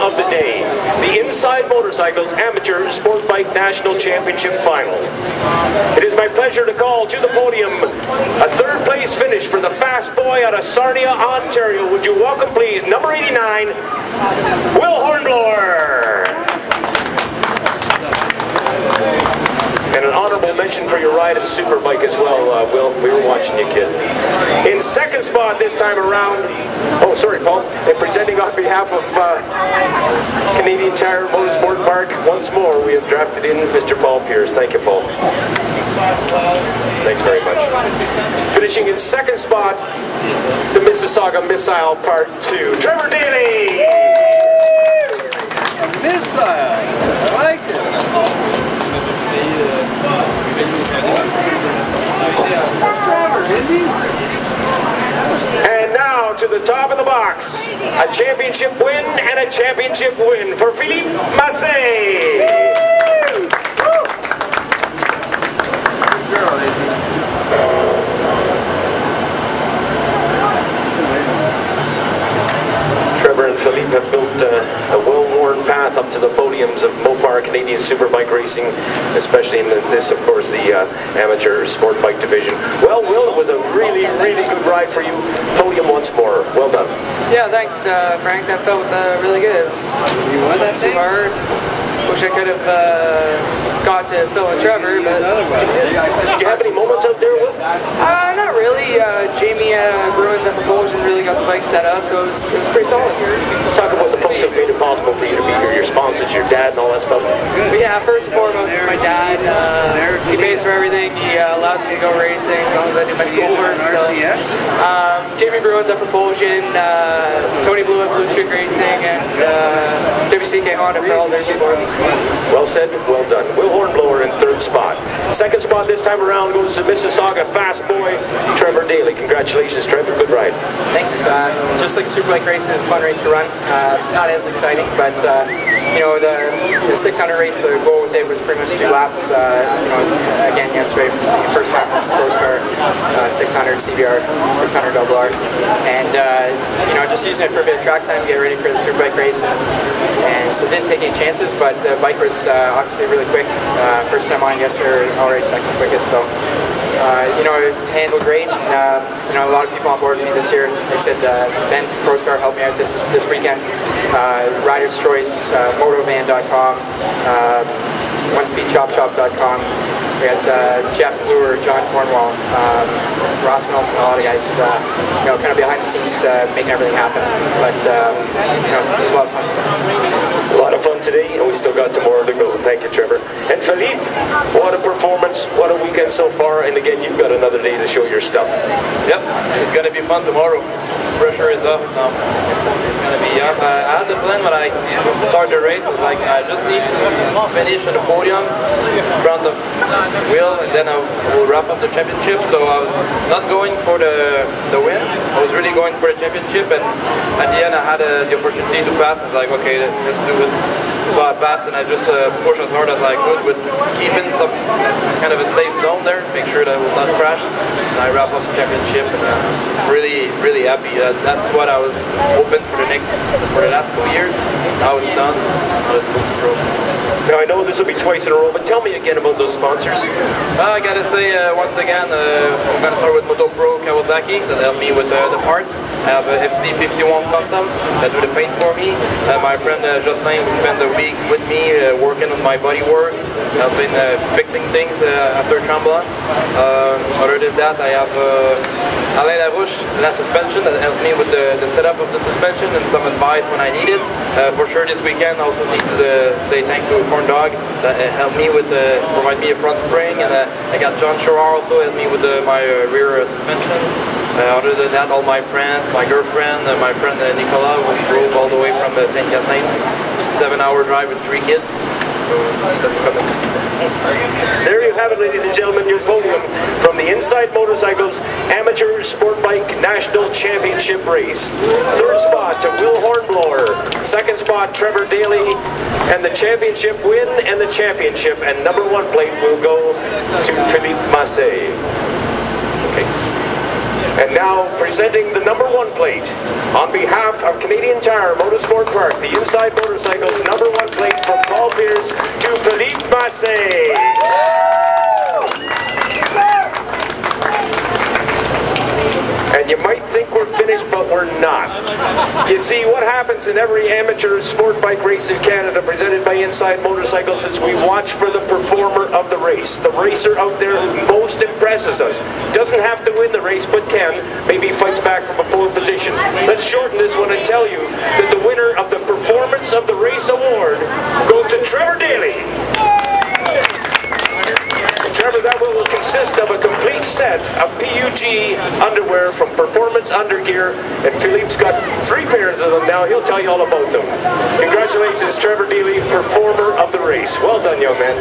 of the day, the Inside Motorcycles Amateur Sport Bike National Championship Final. It is my pleasure to call to the podium a third place finish for the fast boy out of Sarnia, Ontario. Would you welcome, please, number 89, Will Hornblower. And an honorable mention for your ride at Superbike as well, Will. We were watching you, kid. In second spot this time around, oh, sorry, Paul. And presenting on behalf of Canadian Tire Motorsport Park, once more, we have drafted in Mr. Paul Pierce. Thank you, Paul. Thanks very much. Finishing in second spot, the Mississauga Missile Part 2, Trevor Daly. Missile, I like it. And now to the top of the box, a championship win and a championship win for Philippe Massé. Trevor and Philippe have built a well-worn path up to the podiums of Mopar Canadian Superbike Racing, especially in this, of course, the amateur sport bike division. Well, Will, it was a really, really good ride for you. Podium once more. Well done. Yeah, thanks, Frank. That felt really good. It wasn't too hard. Wish I could have got to Phil and Trevor, but... Did you have any moments out there, Will? Not really. Jamie Bruins at Propulsion really got the bike set up, so it was pretty solid. Let's talk about the folks that made it possible for you to be here, your sponsors, your dad, and all that stuff. But yeah, first and foremost is my dad. He pays for everything. He allows me to go racing as long as I do my schoolwork. So, Jamie Bruins at Propulsion, Tony Blue at Blue Streak Racing, and WCK Honda for all their support. Well said, well done. Will Hornblower in third spot. Second spot this time around goes to Mississauga fast boy Trevor Daly. Congratulations, Trevor. Good ride. Thanks. Just like Superbike racing, it was a fun race to run. Not as exciting, but you know, the 600 race, the goal with it was pretty much 2 laps. You know, again yesterday, first time it's ProStar 600 CBR, 600 RR, and you know, just using it for a bit of track time to get ready for the Superbike race, and so didn't take any chances. But the bike was obviously really quick. First time on yesterday, already second quickest. So you know, it handled great. And, you know, a lot of people on board with me this year. Like I said, Ben from ProStar helped me out this weekend. Rider's Choice, Motovan.com, OneSpeedChopShop.com. We had Jeff Kluwer, John Cornwall, Ross Nelson, a lot of guys, you know, kind of behind the scenes making everything happen. But you know, it was a lot of fun. A lot of fun today, and we still got tomorrow to go. Thank you, Trevor. And Philippe, what a performance, what a weekend so far, and again, you've got another day to show your stuff. Yep, it's going to be fun tomorrow. Pressure is off now. It's going to be up. I had the plan when I started the race. I was like, I just need to finish on the podium in front of Will, and then I will wrap up the championship. So I was not going for the win. I was really going for the championship, and at the end I had the opportunity to pass. I was like, okay, let's do it. So I passed, and I just pushed as hard as I could with keeping some kind of a safe zone there, make sure that I will not crash. And I wrap up the championship, and really, really happy. That's what I was hoping for the last 2 years. Now it's done. Let's move to pro. Now I know this will be twice in a row, but tell me again about those sponsors. I gotta say once again, I'm gonna start with Moto Pro Kawasaki that helped me with the parts. I have a FC51 Custom that do the paint for me. My friend Jocelyn, who spent the week with me working on my body work, helping fixing things after Tremblant. Other than that, I have Alain Larouche, La Suspension, that helped me with the setup of the suspension and some advice when I need it. For sure this weekend I also need to say thanks to Corn Dog that helped me with provide me a front spring, and I got John Sherrar also helped me with my rear suspension. Other than that, all my friends, my girlfriend, my friend Nicolas, who drove all the way from Saint-Hyacinthe, 7-hour drive with 3 kids. So that's coming. There you have it, ladies and gentlemen, your podium from the Inside Motorcycles Amateur Sport Bike National Championship Race. Third spot to Will Hornblower. Second spot, Trevor Daly. And the championship win and the championship and number 1 plate will go to Philippe Massé. Okay. And now presenting the number 1 plate on behalf of Canadian Tire Motorsport Park, the Inside Motorcycles number 1 plate from Paul Pierce to Philippe Massé. And you might think we're finished, but we're not. You see, what happens in every amateur sport bike race in Canada presented by Inside Motorcycles is we watch for the performer of the race, the racer out there who most impresses us. Doesn't have to win the race, but can. Maybe fights back from a pole position. Let's shorten this one and tell you that the winner of the Performance of the Race Award goes to Trevor Daly. Trevor, that will consist of a complete set of PUG underwear from Performance Undergear, and Philippe's got 3 pairs of them now. He'll tell you all about them. Congratulations, Trevor Daly, performer of the race. Well done, young man.